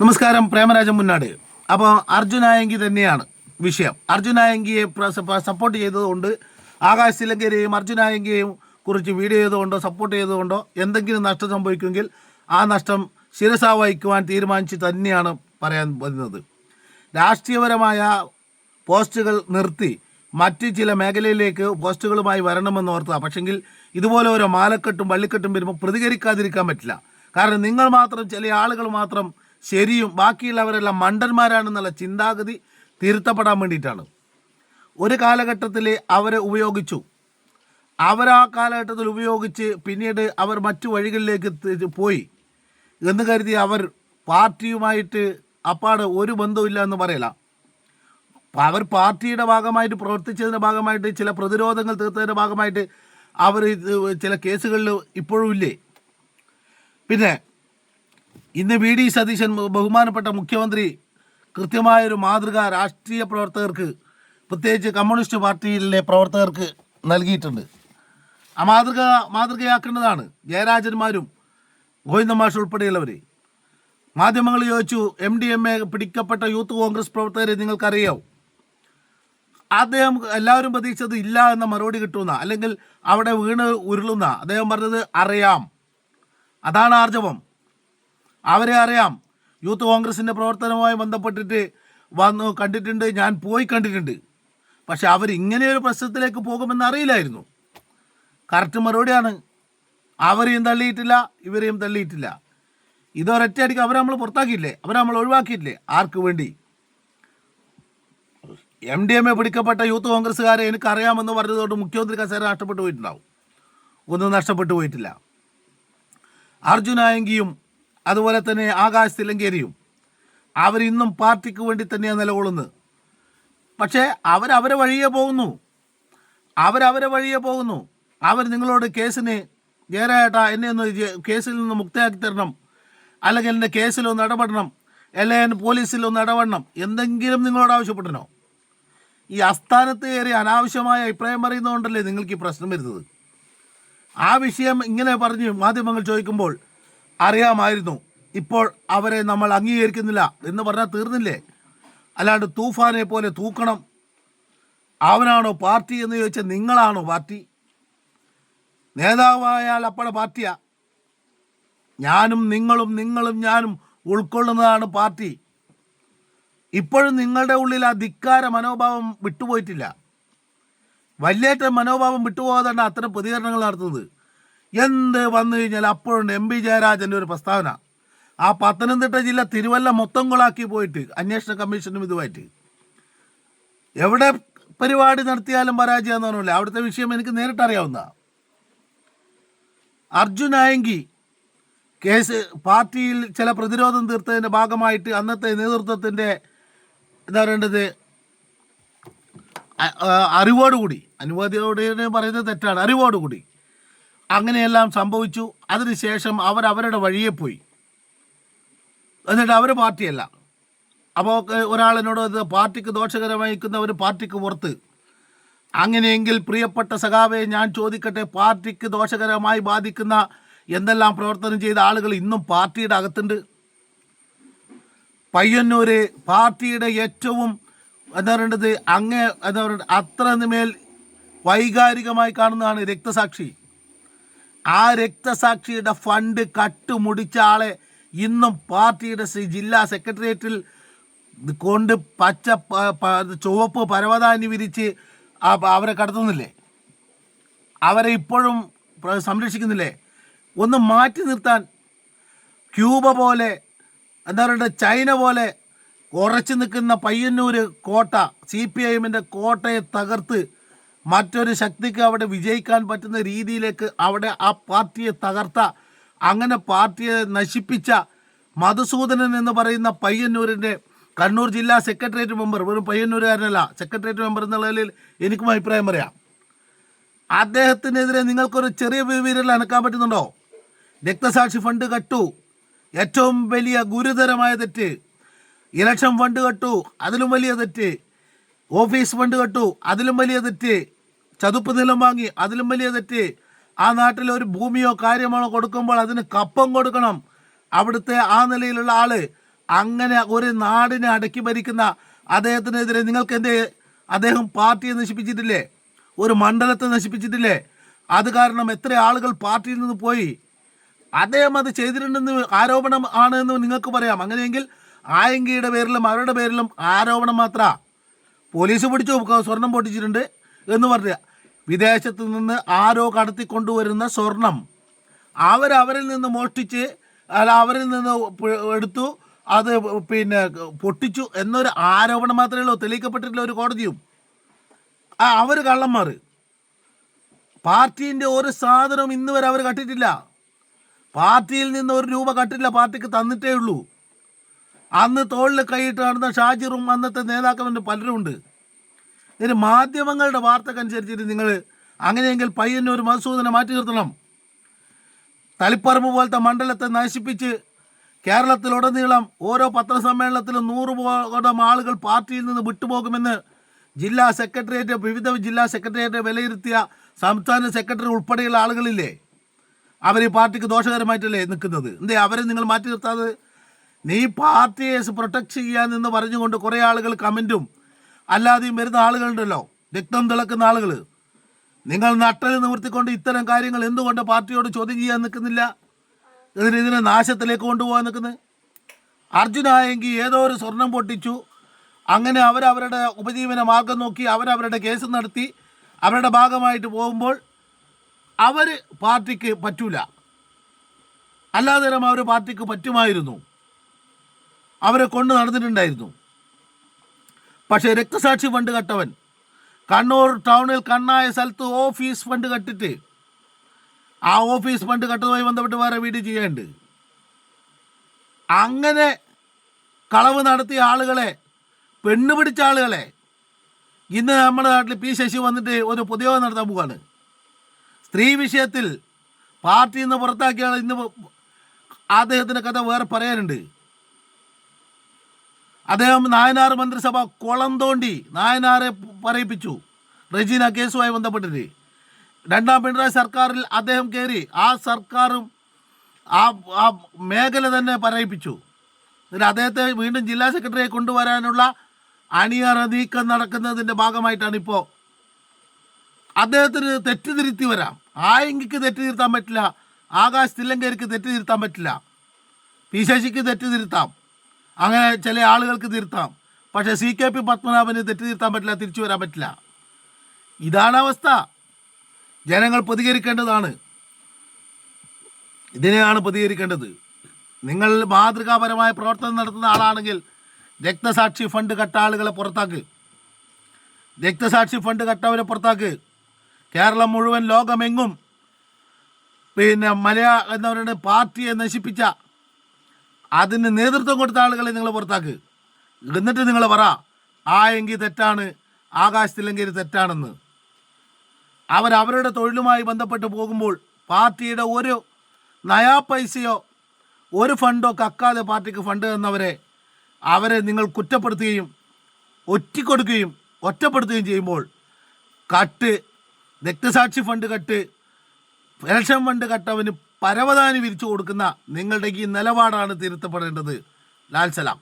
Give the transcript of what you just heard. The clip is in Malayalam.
നമസ്കാരം. പ്രേമരാജൻ മുന്നാട്. അപ്പോൾ അർജുനായങ്കി തന്നെയാണ് വിഷയം. അർജുനായങ്കിയെ സപ്പോർട്ട് ചെയ്തതുകൊണ്ട് ആകാശ് തിലങ്കരെയും അർജുനായങ്കിയെയും കുറിച്ച് വീഡിയോ ചെയ്തുകൊണ്ടോ സപ്പോർട്ട് ചെയ്തുകൊണ്ടോ എന്തെങ്കിലും നഷ്ടം സംഭവിക്കുമെങ്കിൽ ആ നഷ്ടം ശിരസ വഹിക്കുവാൻ തീരുമാനിച്ച് തന്നെയാണ് പറയാൻ വരുന്നത്. രാഷ്ട്രീയപരമായ പോസ്റ്റുകൾ നിർത്തി മറ്റ് ചില മേഖലയിലേക്ക് പോസ്റ്റുകളുമായി വരണമെന്ന് ഓർത്തതാണ്. പക്ഷെങ്കിൽ ഇതുപോലെ ഓരോ മാലക്കെട്ടും വള്ളിക്കെട്ടും വരുമ്പോൾ പ്രതികരിക്കാതിരിക്കാൻ പറ്റില്ല. കാരണം നിങ്ങൾ മാത്രം, ചില ആളുകൾ മാത്രം ശരിയും ബാക്കിയുള്ളവരെല്ലാം മണ്ടന്മാരാണെന്നുള്ള ചിന്താഗതി തിരുത്തപ്പെടാൻ വേണ്ടിയിട്ടാണ്. ഒരു കാലഘട്ടത്തിൽ അവരെ ഉപയോഗിച്ചു. ആ കാലഘട്ടത്തിൽ ഉപയോഗിച്ച് പിന്നീട് അവർ മറ്റു വഴികളിലേക്ക് പോയി എന്ന് കരുതി അവർ പാർട്ടിയുമായിട്ട് അപ്പാട് ഒരു ബന്ധമില്ല എന്ന് പറയല. അവർ പാർട്ടിയുടെ ഭാഗമായിട്ട് പ്രവർത്തിച്ചതിൻ്റെ ഭാഗമായിട്ട് ചില പ്രതിരോധങ്ങൾ തീർത്തതിൻ്റെ ഭാഗമായിട്ട് അവർ ചില കേസുകളിൽ ഇപ്പോഴും ഇല്ലേ. പിന്നെ ഇന്ന് വി ഡി സതീശൻ ബഹുമാനപ്പെട്ട മുഖ്യമന്ത്രി കൃത്യമായൊരു മാതൃക രാഷ്ട്രീയ പ്രവർത്തകർക്ക്, പ്രത്യേകിച്ച് കമ്മ്യൂണിസ്റ്റ് പാർട്ടിയിലെ പ്രവർത്തകർക്ക് നൽകിയിട്ടുണ്ട്. ആ മാതൃകയാക്കേണ്ടതാണ്. ജയരാജന്മാരും ഗോവിന്ദമാഷ് ഉൾപ്പെടെയുള്ളവർ. മാധ്യമങ്ങൾ ചോദിച്ചു, MDMA പിടിക്കപ്പെട്ട യൂത്ത് കോൺഗ്രസ് പ്രവർത്തകരെ നിങ്ങൾക്കറിയാവും. അദ്ദേഹം എല്ലാവരും പ്രതീക്ഷിച്ചത് ഇല്ല എന്ന മറുപടി കിട്ടുന്ന, അല്ലെങ്കിൽ അവിടെ വീണ് ഉരുളുന്ന. അദ്ദേഹം പറഞ്ഞത് അറിയാം. അതാണ് ആർജവം. അവരെ അറിയാം. യൂത്ത് കോൺഗ്രസിൻ്റെ പ്രവർത്തനവുമായി ബന്ധപ്പെട്ടിട്ട് വന്നു കണ്ടിട്ടുണ്ട്, ഞാൻ പോയി കണ്ടിട്ടുണ്ട്. പക്ഷെ അവരിങ്ങനെയൊരു പ്രശ്നത്തിലേക്ക് പോകുമെന്ന് അറിയില്ലായിരുന്നു. കറക്റ്റ് മറുപടിയാണ്. അവരെയും തള്ളിയിട്ടില്ല, ഇവരെയും തള്ളിയിട്ടില്ല. ഇതൊരൊറ്റയടിക്ക് അവരെ നമ്മൾ പുറത്താക്കിയില്ലേ, അവരെ നമ്മൾ ഒഴിവാക്കിയില്ലേ? ആർക്ക് വേണ്ടി? MDMA പിടിക്കപ്പെട്ട യൂത്ത് കോൺഗ്രസ്സുകാരെ എനിക്കറിയാമെന്ന് പറഞ്ഞതുകൊണ്ട് മുഖ്യമന്ത്രി കസേര നഷ്ടപ്പെട്ടു പോയിട്ടുണ്ടാവും. ഒന്നും നഷ്ടപ്പെട്ടു പോയിട്ടില്ല. അർജുനായങ്കിയും അതുപോലെ തന്നെ ആകാശ് തിലങ്കേരിയും അവരിന്നും പാർട്ടിക്ക് വേണ്ടി തന്നെയാണ് നിലകൊള്ളുന്നത്. പക്ഷേ അവരവരെ വഴിയേ പോകുന്നു. അവർ നിങ്ങളോട് കേസിന് ജയരാജേട്ടാ എന്നെ ഒന്ന് കേസിൽ നിന്ന് മുക്തയാക്കി തരണം, അല്ലെങ്കിൽ എൻ്റെ കേസിലൊന്ന് ഇടപെടണം, അല്ലെങ്കിൽ പോലീസിലൊന്ന് ഇടപെടണം, എന്തെങ്കിലും നിങ്ങളോട് ആവശ്യപ്പെടണോ? ഈ അസ്ഥാനത്ത് കയറി അനാവശ്യമായ അഭിപ്രായം പറയുന്നതുകൊണ്ടല്ലേ നിങ്ങൾക്ക് ഈ പ്രശ്നം വരുന്നത്. ആ വിഷയം ഇങ്ങനെ പറഞ്ഞ് മാധ്യമങ്ങൾ ചോദിക്കുമ്പോൾ അറിയാമായിരുന്നു. ഇപ്പോൾ അവരെ നമ്മൾ അംഗീകരിക്കുന്നില്ല എന്ന് പറഞ്ഞാൽ തീർന്നില്ലേ? അല്ലാണ്ട് തൂഫാനെ പോലെ തൂക്കണം. അവനാണോ പാർട്ടി എന്ന് ചോദിച്ചാൽ നിങ്ങളാണോ പാർട്ടി? നേതാവായാൽ അപ്പോഴെ പാർട്ടിയാ. ഞാനും നിങ്ങളും ഞാനും ഉൾക്കൊള്ളുന്നതാണ് പാർട്ടി. ഇപ്പോഴും നിങ്ങളുടെ ഉള്ളിൽ ആ ധിക്കാര മനോഭാവം വിട്ടുപോയിട്ടില്ല. വലിയേറ്റ മനോഭാവം വിട്ടുപോകാതാണ് അത്തരം പ്രതികരണങ്ങൾ നടത്തുന്നത്. എന്ത് വന്നു കഴിഞ്ഞാൽ അപ്പോഴുണ്ട് MP ജയരാജൻ്റെ ഒരു പ്രസ്താവന. ആ പത്തനംതിട്ട ജില്ല തിരുവല്ല മൊത്തം കൊളാക്കി പോയിട്ട് അന്വേഷണ കമ്മീഷനും ഇതുമായിട്ട് എവിടെ പരിപാടി നടത്തിയാലും പരാജയം പറഞ്ഞില്ല. അവിടുത്തെ വിഷയം എനിക്ക് നേരിട്ടറിയാവുന്ന. അർജുനായങ്കി കേസ് പാർട്ടിയിൽ ചില പ്രതിരോധം തീർത്തതിൻ്റെ ഭാഗമായിട്ട് അന്നത്തെ നേതൃത്വത്തിൻ്റെ എന്താ പറയേണ്ടത്, അറിവോടുകൂടി, അനുവാദയോടെ പറയുന്നത് തെറ്റാണ്, അറിവോടുകൂടി അങ്ങനെയെല്ലാം സംഭവിച്ചു. അതിനുശേഷം അവരവരുടെ വഴിയെ പോയി. എന്നിട്ട് അവർ പാർട്ടിയല്ല. അപ്പോൾ ഒരാളിനോട് പാർട്ടിക്ക് ദോഷകരമായിരിക്കുന്ന ഒരു പാർട്ടിക്ക് പുറത്ത്. അങ്ങനെയെങ്കിൽ പ്രിയപ്പെട്ട സഖാവെ ഞാൻ ചോദിക്കട്ടെ, പാർട്ടിക്ക് ദോഷകരമായി ബാധിക്കുന്ന എന്തെല്ലാം പ്രവർത്തനം ചെയ്ത ആളുകൾ ഇന്നും പാർട്ടിയുടെ അകത്തുണ്ട്? പയ്യന്നൂർ പാർട്ടിയുടെ ഏറ്റവും എന്താ പറയേണ്ടത് അത്ര മേൽ വൈകാരികമായി കാണുന്നതാണ് രക്തസാക്ഷി. ആ രക്തസാക്ഷിയുടെ ഫണ്ട് കട്ടുമുടിച്ച ആളെ ഇന്നും പാർട്ടിയുടെ ജില്ലാ സെക്രട്ടേറിയറ്റിൽ കൊണ്ട് ചുവപ്പ് പരവതാനി വിരിച്ച് അവരെ കടത്തുന്നില്ലേ? അവരെ ഇപ്പോഴും സംരക്ഷിക്കുന്നില്ലേ? ഒന്ന് മാറ്റി നിർത്താൻ ക്യൂബ പോലെ, എന്താ പറയുക, ചൈന പോലെ ഉറച്ചു നിൽക്കുന്ന പയ്യന്നൂർ കോട്ട, CPIMൻ്റെ കോട്ടയെ തകർത്ത് മറ്റൊരു ശക്തിക്ക് അവിടെ വിജയിക്കാൻ പറ്റുന്ന രീതിയിലേക്ക് അവിടെ ആ പാർട്ടിയെ തകർത്ത, അങ്ങനെ പാർട്ടിയെ നശിപ്പിച്ച മധുസൂദനൻ എന്ന് പറയുന്ന പയ്യന്നൂരിൻ്റെ കണ്ണൂർ ജില്ലാ സെക്രട്ടേറിയറ്റ് മെമ്പർ, വെറും പയ്യന്നൂരുകാരനല്ല, സെക്രട്ടേറിയറ്റ് മെമ്പർ എന്നുള്ള നിലയിൽ എനിക്കും അഭിപ്രായം പറയാം. അദ്ദേഹത്തിനെതിരെ നിങ്ങൾക്കൊരു ചെറിയ വിവരം അനക്കാൻ പറ്റുന്നുണ്ടോ? രക്തസാക്ഷി ഫണ്ട് കട്ടു, ഏറ്റവും വലിയ ഗുരുതരമായ തെറ്റ്. ഇലക്ഷൻ ഫണ്ട് കട്ടു, അതിലും വലിയ തെറ്റ്. ഓഫീസ് ഫണ്ട് കട്ടു, അതിലും വലിയ തെറ്റ്. ചതുപ്പ് നിലം വാങ്ങി, അതിലും വലിയ തെറ്റ്. ആ നാട്ടിൽ ഒരു ഭൂമിയോ കാര്യമാണോ കൊടുക്കുമ്പോൾ അതിന് കപ്പം കൊടുക്കണം. അവിടുത്തെ ആ നിലയിലുള്ള ആള് അങ്ങനെ ഒരു നാടിനെ അടക്കി ഭരിക്കുന്ന അദ്ദേഹത്തിനെതിരെ നിങ്ങൾക്ക് എന്തേ? അദ്ദേഹം പാർട്ടിയെ നശിപ്പിച്ചിട്ടില്ലേ? ഒരു മണ്ഡലത്തെ നശിപ്പിച്ചിട്ടില്ലേ? അത് കാരണം എത്ര ആളുകൾ പാർട്ടിയിൽ നിന്ന് പോയി? അദ്ദേഹം അത് ചെയ്തിട്ടുണ്ടെന്ന് ആരോപണം ആണ് എന്ന് നിങ്ങൾക്ക് പറയാം. അങ്ങനെയെങ്കിൽ ആയങ്കിയുടെ പേരിലും അവരുടെ പേരിലും ആരോപണം മാത്രമാണ്. പോലീസ് പിടിച്ചു, സ്വർണം പൊട്ടിച്ചിട്ടുണ്ട് എന്ന് പറഞ്ഞ വിദേശത്ത് നിന്ന് ആരോ കടത്തിക്കൊണ്ടുവരുന്ന സ്വർണം അവരിൽ നിന്ന് മോഷ്ടിച്ച് അവരിൽ നിന്ന് എടുത്തു, അത് പിന്നെ പൊട്ടിച്ചു എന്നൊരു ആരോപണം മാത്രമേ ഉള്ളൂ. തെളിയിക്കപ്പെട്ടിട്ടില്ല ഒരു കോടതിയും. അവർ കള്ളന്മാർ. പാർട്ടീൻ്റെ ഒരു സാധനവും ഇന്ന് വരെ അവർ കട്ടിട്ടില്ല. പാർട്ടിയിൽ നിന്ന് ഒരു രൂപ കട്ടില്ല, പാർട്ടിക്ക് തന്നിട്ടേ ഉള്ളൂ. അന്ന് തോളിൽ കൈയിട്ട് നടന്ന ഷാജിറും അന്നത്തെ നേതാക്കളുണ്ട്, പലരുമുണ്ട്. ഇതിന് മാധ്യമങ്ങളുടെ വാർത്തക്കനുസരിച്ചിട്ട് നിങ്ങൾ അങ്ങനെയെങ്കിൽ പയ്യന്നൂർ മധുസൂദനെ മാറ്റി നിർത്തണം. തളിപ്പറമ്പ് പോലത്തെ മണ്ഡലത്തെ നശിപ്പിച്ച് കേരളത്തിലുടനീളം ഓരോ പത്രസമ്മേളനത്തിലും 100 ആളുകൾ പാർട്ടിയിൽ നിന്ന് വിട്ടുപോകുമെന്ന് ജില്ലാ സെക്രട്ടേറിയറ്റ്, വിവിധ ജില്ലാ സെക്രട്ടേറിയറ്റ് വിലയിരുത്തിയ സംസ്ഥാന സെക്രട്ടറി ഉൾപ്പെടെയുള്ള ആളുകളില്ലേ, അവർ ഈ പാർട്ടിക്ക് ദോഷകരമായിട്ടല്ലേ നിൽക്കുന്നത്? എന്തേ അവരെ നിങ്ങൾ മാറ്റി നിർത്താതെ? നീ പാർട്ടിയെ പ്രൊട്ടക്ട് ചെയ്യാനെന്ന് പറഞ്ഞുകൊണ്ട് കുറേ ആളുകൾ കമൻറ്റും അല്ലാതെയും വരുന്ന ആളുകളുണ്ടല്ലോ, രക്തം തിളക്കുന്ന ആളുകൾ. നിങ്ങൾ നട്ടൽ നിവർത്തിക്കൊണ്ട് ഇത്തരം കാര്യങ്ങൾ എന്തുകൊണ്ട് പാർട്ടിയോട് ചോദ്യം ചെയ്യാൻ നിൽക്കുന്നില്ല? ഇതിനെ നാശത്തിലേക്ക് കൊണ്ടുപോകാൻ നിൽക്കുന്നത്? അർജുനായെങ്കിൽ ഏതോ ഒരു സ്വർണം പൊട്ടിച്ചു, അങ്ങനെ അവരവരുടെ ഉപജീവന മാർഗം നോക്കി അവരവരുടെ കേസ് നടത്തി അവരുടെ ഭാഗമായിട്ട് പോകുമ്പോൾ അവർ പാർട്ടിക്ക് പറ്റൂല. അല്ലാതെ അവർ പാർട്ടിക്ക് പറ്റുമായിരുന്നു, അവരെ കൊണ്ട് നടന്നിട്ടുണ്ടായിരുന്നു. പക്ഷേ രക്തസാക്ഷി ഫണ്ട് കട്ടവൻ കണ്ണൂർ ടൗണിൽ കണ്ണായ സ്ഥലത്ത് ഓഫീസ് ഫണ്ട് കട്ടിട്ട് ആ ഓഫീസ് ഫണ്ട് കട്ടതുമായി ബന്ധപ്പെട്ട് വേറെ വീഡിയോ ചെയ്യാനുണ്ട്. അങ്ങനെ കളവ് നടത്തിയ ആളുകളെ, പെണ്ണുപിടിച്ച ആളുകളെ ഇന്ന് നമ്മുടെ നാട്ടിൽ പി ശശി വന്നിട്ട് ഒരു പൊതുയോഗം നടത്താൻ പോവാണ്. സ്ത്രീ വിഷയത്തിൽ പാർട്ടിയിൽ നിന്ന് പുറത്താക്കിയ ആൾ ഇന്ന് അദ്ദേഹത്തിൻ്റെ കഥ വേറെ പറയാനുണ്ട്. അദ്ദേഹം നായനാർ മന്ത്രിസഭ കുളം തോണ്ടി നായനാരെ പറയിപ്പിച്ചു റെജീന കേസുമായി ബന്ധപ്പെട്ടിട്ട്. രണ്ടാം പിണറായി സർക്കാരിൽ അദ്ദേഹം കയറി, ആ സർക്കാരും ആ മേഖല തന്നെ പറയിപ്പിച്ചു. എന്നിട്ട് അദ്ദേഹത്തെ വീണ്ടും ജില്ലാ സെക്രട്ടറിയെ കൊണ്ടുവരാനുള്ള അണിയറ നീക്കം നടക്കുന്നതിൻ്റെ ഭാഗമായിട്ടാണ് ഇപ്പോൾ. അദ്ദേഹത്തിന് തെറ്റുതിരുത്തി വരാം. ആയെങ്കിക്ക് തെറ്റുതിരുത്താൻ പറ്റില്ല, ആകാശ് തില്ലങ്കേരിക്ക് തെറ്റുതിരുത്താൻ പറ്റില്ല, പി ശശിക്ക് തെറ്റുതിരുത്താം, അങ്ങനെ ചില ആളുകൾക്ക് തിരുത്താം. പക്ഷേ CKP പത്മനാഭന് തെറ്റുതിരുത്താൻ പറ്റില്ല, തിരിച്ചു വരാൻ പറ്റില്ല. ഇതാണ് അവസ്ഥ. ജനങ്ങൾ പ്രതികരിക്കേണ്ടതാണ്, ഇതിനെയാണ് പ്രതികരിക്കേണ്ടത്. നിങ്ങൾ മാതൃകാപരമായ പ്രവർത്തനം നടത്തുന്ന ആളാണെങ്കിൽ രക്തസാക്ഷി ഫണ്ട് കട്ട ആളുകളെ പുറത്താക്ക്, രക്തസാക്ഷി ഫണ്ട് കട്ടവരെ പുറത്താക്ക്. കേരളം മുഴുവൻ, ലോകമെങ്ങും പിന്നെ എന്താ പറയുക, പാർട്ടിയെ നശിപ്പിച്ച അതിന് നേതൃത്വം കൊടുത്ത ആളുകളെ നിങ്ങൾ പുറത്താക്ക്. എന്നിട്ട് നിങ്ങൾ പറ എങ്കിൽ തെറ്റാണ്, ആകാശ് തില്ലങ്കേരി തെറ്റാണെന്ന്. അവരവരുടെ തൊഴിലുമായി ബന്ധപ്പെട്ട് പോകുമ്പോൾ പാർട്ടിയുടെ ഒരു നയാ പൈസയോ ഒരു ഫണ്ടോ കക്കാതെ പാർട്ടിക്ക് ഫണ്ട് തന്നവരെ നിങ്ങൾ കുറ്റപ്പെടുത്തുകയും ഒറ്റിക്കൊടുക്കുകയും ഒറ്റപ്പെടുത്തുകയും ചെയ്യുമ്പോൾ കട്ട്, രക്തസാക്ഷി ഫണ്ട് കട്ട്, പെൻഷൻ ഫണ്ട് കട്ടവന് പരവതാനി വിരിച്ചു കൊടുക്കുന്ന നിങ്ങളുടെ ഈ നിലപാടാണ് തിരുത്തപ്പെടേണ്ടത്. ലാൽ സലാം.